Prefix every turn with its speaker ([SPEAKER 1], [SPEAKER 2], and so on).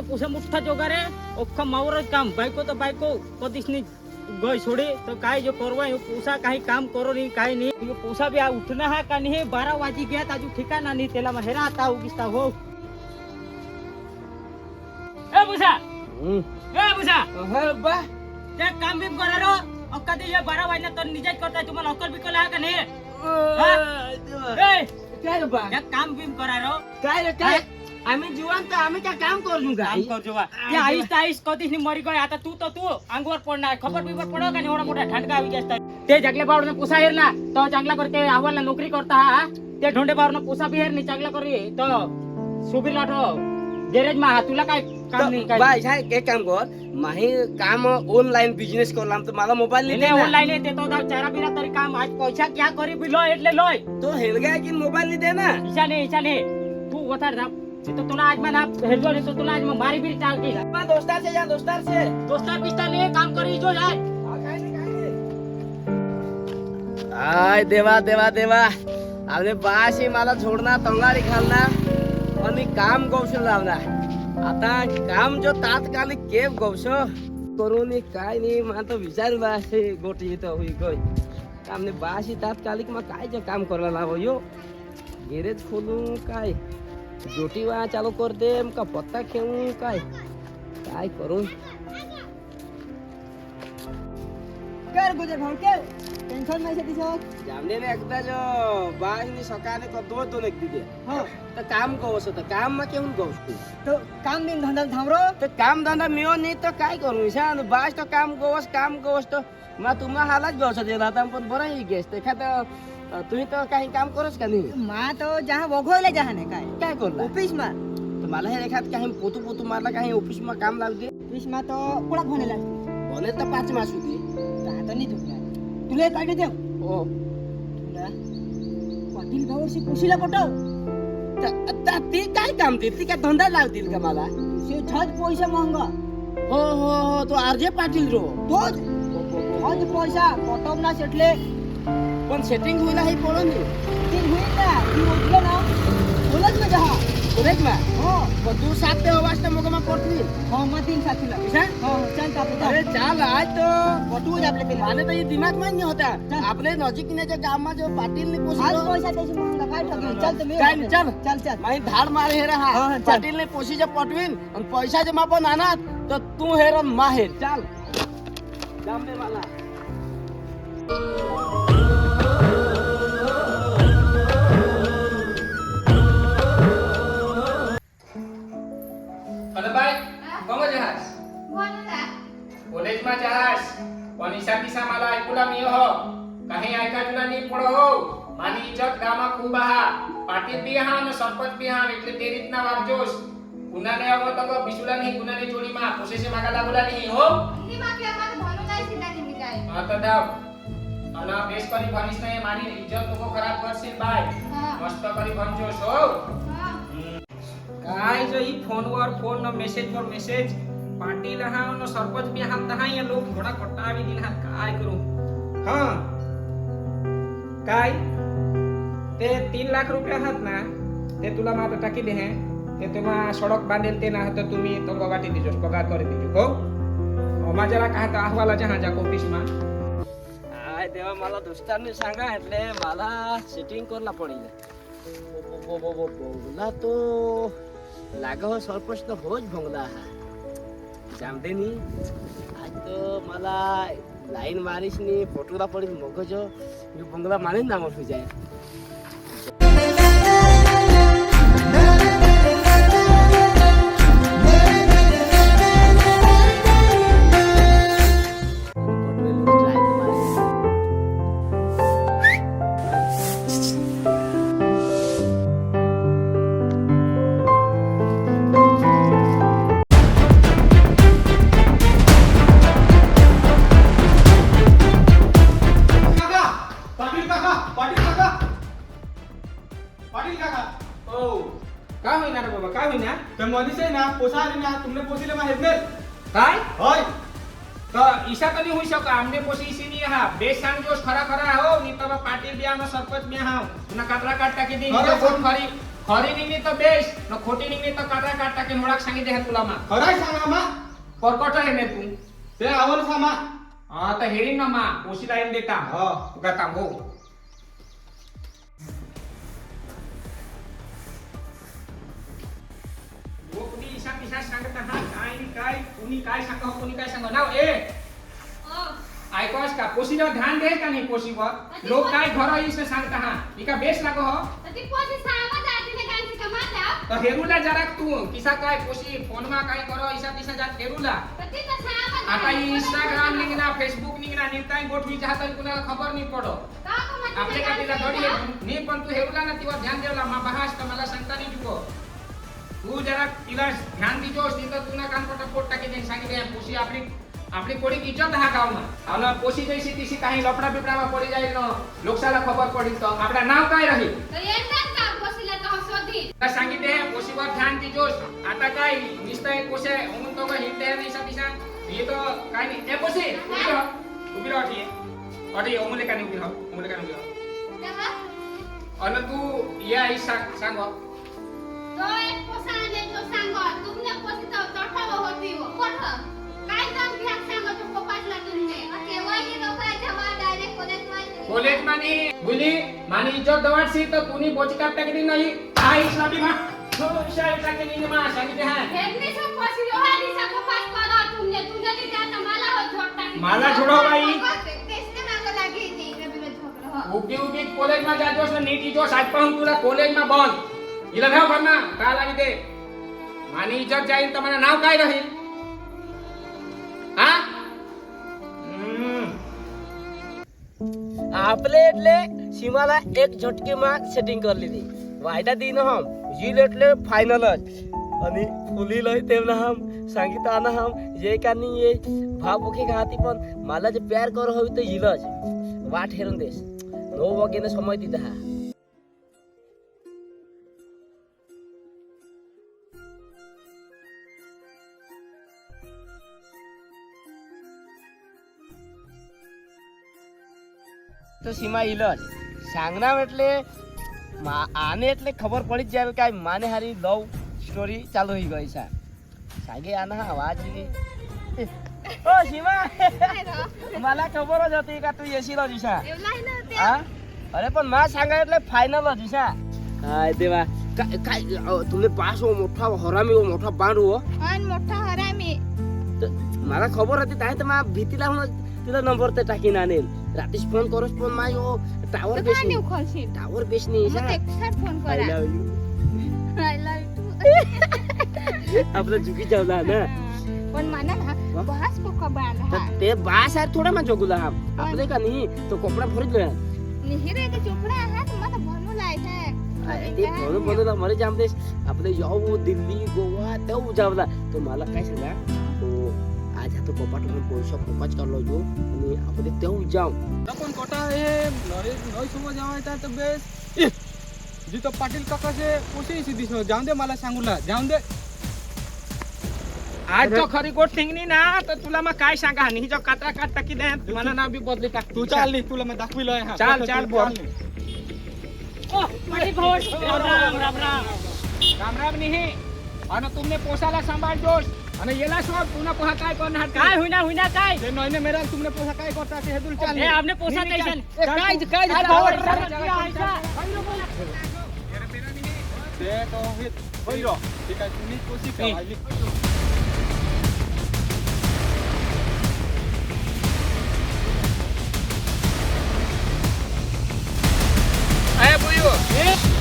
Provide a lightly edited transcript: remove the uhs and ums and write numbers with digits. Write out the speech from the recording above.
[SPEAKER 1] पुसा मुठ्ठा जोगा रे अख्खा मावरच काम बायको तर बायको कधीच नाही गय सोडे तर काय जो करवा पुसा काही काम करो नाही काय नाही पुसा बी उठना हा का नाही 12 वाजी गया ताजू ठिकाणा नाही त्याला हेरा आता उगिस्ता हो ए पुसा
[SPEAKER 2] हे बा
[SPEAKER 1] ते काम बी करा रो कधी 12 वाजला तर निजाच करताय तुम्हाला अक्कल बिकल आहे का नाही
[SPEAKER 2] काय बा
[SPEAKER 1] काम बी करा रो
[SPEAKER 2] काय आम्ही जिवंत आम्ही काय काम करू का
[SPEAKER 1] काम करजो बा ते आईस आईस कधीच नाही मरी गए आता तू अंगवर पडणार खबर बिबर पडो का एवढा मोठा ठणका આવી जास्त ते जगले बावडने पुसा हेरला तो चांगला करके अहवालला नोकरी करता हा ते ढोंडे बावडने पुसा बी हेर नाही चांगला करी तो सुबीर लाठो गॅरेज मा तुला काय काम नाही काय
[SPEAKER 2] बाय काय एक काम कर माही काम ऑनलाइन बिझनेस करलाम तर मला मोबाईल
[SPEAKER 1] ले ऑनलाइन ते तो चारा बिना तरी काम आज पैसा क्या करी बिलो એટલે लोय
[SPEAKER 2] तो हेलगा की मोबाईल नहीं देना
[SPEAKER 1] ईशाने तू वतार जा तो तुला आज मला हेरलो रे तो तुला आज मारी बिरी टाकली
[SPEAKER 2] दोस्तार से
[SPEAKER 1] दोस्तार पिस्ताने काम करी जो जाय
[SPEAKER 2] आय देवा आपले बाशी मला झोडना तंगारी घालना आणि काम कौशल लावणार आता काम जो तात्कालिक केव कौशल करून काय नाही मला तो विचारला असे गोटी येतो होई गय कामने बाशी तात्कालिक मग काय जो काम करायला लावो यो गॅरेज खोलू काय जोटी वा चालू कर दे का पत्ता खेळू काय करू
[SPEAKER 3] कर गुजर भाऊ के टेंशन नाही से
[SPEAKER 2] जामने ने एकदा जो बाज ने सकाने को दो एक दिदे
[SPEAKER 3] हां
[SPEAKER 2] तो काम कवस होता काम में केऊन गवस तू
[SPEAKER 3] तो काम दिन धंदा थांबरो
[SPEAKER 2] तो काम धंदा मियो नहीं तो काय करू ईशान बाज तो काम गवस तो मा तुम्हा हालाच गवस देला आता पण बरं ही गेस ते खाता तुम्ही तो काही काम करोस का नाही
[SPEAKER 3] मा तो जहां वगोले जहां ने काय
[SPEAKER 2] करला
[SPEAKER 3] ऑफिस मा
[SPEAKER 2] तो मला हे रेखात काही पोतू मारला काही ऑफिस में काम लाव दे
[SPEAKER 3] ऑफिस मा तो कुडा फोनेला
[SPEAKER 2] बोले तो 5 मास होती
[SPEAKER 3] आता नाही तुला तुला काय काय देऊ
[SPEAKER 2] ओ
[SPEAKER 3] तुला पाटील भाऊशी पुशीला पटव
[SPEAKER 2] आता ती काय काम ती काय धंदा लावतील का मला
[SPEAKER 3] से छज पैसा महंगा
[SPEAKER 2] हो तो आरजे पाटील रो
[SPEAKER 3] तोच छज पैसा पटव ना सेटले
[SPEAKER 2] पण सेटिंग होईल हे पडो नाही
[SPEAKER 3] तीन होईल ना ती उठले ना बोलच ना जहा
[SPEAKER 2] करेक्ट ना
[SPEAKER 3] हो
[SPEAKER 2] पण तू साथ ते वाजता मग मग पडती
[SPEAKER 3] हो मा तीन साथीला हो चल आपले
[SPEAKER 2] अरे चाल आज तो
[SPEAKER 3] पटवू दे आपले तिला
[SPEAKER 2] माने तो ये दिमाग में नहीं होता आपले नजीकच्या गावात जो पाटील ने
[SPEAKER 3] आज
[SPEAKER 2] पोसी
[SPEAKER 3] पैसा त्याची महंगा काय ठरलं चल तुम्ही
[SPEAKER 2] काय चल माई धाड मार हे रहा
[SPEAKER 3] हा, चल.
[SPEAKER 2] पाटील ने पोसी जे पटवीन आणि पैसा जे मापन आणत तर तू हेरन माहेर चाल जामने वाला
[SPEAKER 4] कॉलेजમાં જાસ પણ ઈસા માલા આઈકુલા મી હો કહે આઈકા જુલા ની પડો હો માની ઇજ્જત ગામા ખૂબ હા પાટી બી હા ને સરપંચ બી હા એટલે તે રીતના વાગજોસ ગુનાને આવો તો બિસુલા ની ગુનાની જોડીમાં પોસેસે માગાલા બોલા ની હો
[SPEAKER 5] ની માં કે અમાર ભણો જાય સિલા ની જાય
[SPEAKER 4] હા તો દાવ અને બેસ કરી ભણીશ ને મારી ઇજ્જત તો ખરાબ કરશે બાય મસ્ત કરી ભણજોસ हो काय जो ई फोन न मेसेज पर मेसेज पाटील हा न सरपंच बी हात हा या लोक थोडा कट्टावी दिला काय करू हां काय ते 3 लाख रुपये हात ना ते तुला मात्र टाकी दे हे ते तुम्हा सडक बांधेल ते ना तर तुम्ही तो वाटी दिजोस पगार कर दिजो हो माझ्याला काय तर अहवाला जहा जा ऑफिस मा
[SPEAKER 2] आय देवा मला दोस्तांनी सांगा એટલે मला सेटिंग करला पडेल बोला तो लागा हो सरपंच तो होच भोंगला हा जामदेनी आज तो मला लाइन मारिस नी फोटोला पडील मगजो मी बंगला माने नाम हो जाए
[SPEAKER 4] काय होईना रे बाबा काय होईना
[SPEAKER 6] तर मधीच आहे ना पोसा आली ना तुमने पोसीले माहित नाही
[SPEAKER 4] काय
[SPEAKER 6] होय
[SPEAKER 4] तो ईसा तो नहीं हुई सका हमने पोसी इसी नहीं हा बेस सांग जोश खरा खरा हो नहीं तो पार्टी बिया में सरपंच में हां तुना कातरा काटता की दिन
[SPEAKER 6] अरे
[SPEAKER 4] कोण खरी खरी नहीं तो बेस न खोटी नहीं तो कातरा काटता की नोडा सांगी दे तुला मा
[SPEAKER 6] खराय सांगा मा
[SPEAKER 4] परकोट है ने तू
[SPEAKER 6] ते आवल सामा
[SPEAKER 4] हां तो हेरी ना मा पोसी लाइन देता
[SPEAKER 6] हा
[SPEAKER 4] गता हो वो कुणी ईसा ईसा सांगता हा काय कुणी काय सांगा कुणी काय सांगा नाव ए ऐकवास का पोसीवर ध्यान दे का नाही पोसीवर लोक काय घर इसे सांगता हा इका बेस लागो हो
[SPEAKER 5] ती पोसी सामा जाती ने गांची कमाता
[SPEAKER 4] तो हेरूला जरा तू किसा काय पोसी फोन मा काय करो इसा तिसा जात हेरूला
[SPEAKER 5] ती तो सामा
[SPEAKER 4] आता इंस्टाग्राम निघना फेसबुक निघना निताई गोठवी चाहता कुणाला खबर नाही पडो आपले का तिला गडी नाही पण तू हेरूला ना तिवर ध्यान देवला मा बहास तर मला सांगता नाही जुको तू जरा तिला ध्यान दीजोस नाही तर तुना कान पटा पोट टाकी देन सांगितले पोसी आपली कोणी इज्जत हा गाव मा आणि पोसी जैसी तिसी काही लफडा बिपडा मा पडी जाईल न लोकसाला खबर पडिल तो आपला नाव काय राहील
[SPEAKER 5] तो येतात का पोसीला तो शोधी
[SPEAKER 4] का सांगितले पोसीवर ध्यान दीजोस आता काय निस्ताय पोसे म्हणून तो का हिंटे नाही सातिसा ये तो काय नाही ए पोसी उभी रह ठीक अरे ओमुले का नाही उभी रह ओमुले का नाही उभी रह
[SPEAKER 5] तेव्हा
[SPEAKER 4] आणि तू या आई सांग
[SPEAKER 5] तो एक पोसा ने तो सांगो तुमने पोसी तो तोठाव होती हो कोण काय जाम घ्या सांगो तो पोपाटला तुमने केव्हा ये लोक जमा डायरेक्ट
[SPEAKER 4] कॉलेज मानी बुली मानी इज्जत दवाडसी तर कुणी बोची कापता की नाही आई इस्लामी मा तो शाळेचा की नाही मा सांगितले हा
[SPEAKER 5] हेडनी सब पोसी रोहानी सब पोपाट करो तुमने ती जाता मला हो झोडता
[SPEAKER 4] मला छोडो बाई
[SPEAKER 5] तेसने माग लागी ती रबीला झोकरो
[SPEAKER 4] उगी कॉलेज मा जाजोस ना नीट जो सात पाहून तुला कॉलेज मा बंद इला नाव भरना काय लागी ते मानी इज्जत जाईल तर मला नाव काय राहील हा
[SPEAKER 2] आपले એટલે सीमाला एक झटके માં સેટિંગ કરી લીધી વાયદા દીનો હમ જીલ એટલે ફાઇનલ જ અને ફૂલી લઈ તેમને હમ સંગીતા ના હમ જે કાની એ ભાવોખી ખાતી પણ માલા જે પ્યાર કરો હોય તો જીલ જ વાટ હેરન દેશ 9 વાગે ને સમય દીધા તો સીમા ઈલજ सांगना એટલે આને એટલે ખબર પડી જ જાય કે માને હારી લવ સ્ટોરી ચાલુ થઈ ગઈ છે સાગે આના આવાજ ઓ સીમા मला ખબર જ હતી કે તું એસી લો જીસા હા અરે પણ માં सांगा એટલે ફાઇનલ જ જીસા હાય દેવા काय तुम्ही पास हो मोठा हरामी हो मोठा बांड हो
[SPEAKER 5] अन मोठा हरामी
[SPEAKER 2] मला खबर होती ताई तर मा भीतीला म्हणून तिला नंबर ते टाकीन आणेल रात्रीच फोन करोस पण माय हो टावर बेसनी
[SPEAKER 5] खोलशील
[SPEAKER 2] टावर बेसनी
[SPEAKER 5] मग एकसाथ फोन
[SPEAKER 2] आय
[SPEAKER 5] करा
[SPEAKER 2] लव यू
[SPEAKER 5] आय लव यू
[SPEAKER 2] आपला जुकी चावला ना
[SPEAKER 5] पण माना ना बहास को कबाल हा
[SPEAKER 2] तर ते बास यार थोडा मा जोगुला हा आपले का नाही तो कपडा भरीत गया
[SPEAKER 5] निहिरे के चोपडा हा तुम्हाला बनवू लायचा
[SPEAKER 2] ते म्हणून बनवला मरे जाम देश आपले जाऊ दिल्ली गोवा ते जावला तो मला काय सांगा तो आज हा तो कपाट में पैसा फोकस कर लो जो आणि आपण ते जाऊ
[SPEAKER 6] पण कोटा हे नॉय समोर जावायचा तर बेस जिथं पाटील काकाचे पोसे सिद्धी जाऊन दे मला सांगूला जाऊन दे
[SPEAKER 4] आज तो खरी गोट ठेंगनी ना तर तुला मग काय सांगा नाही जो कातरा काट टाकी दे मला नाव बी बदली टाक
[SPEAKER 6] तू चाल नी तुला मी दाखविलोय हा
[SPEAKER 4] चाल चाल बोल ओ मारी घोष राम राम राम राम राम नहीं आणि तुमने पोसाला सांभाळ जोश आणि येला सोड पुन्हा पोहा काय करणार काय होईना काय
[SPEAKER 6] ते नॉयने मेरा तुमने पोसा काय करता ते हेदुल चाल
[SPEAKER 1] ए आपने पोसा कैसन
[SPEAKER 6] काय ते तो हे होईरो ते काय तुम्ही पोसी काय
[SPEAKER 4] ए बुयो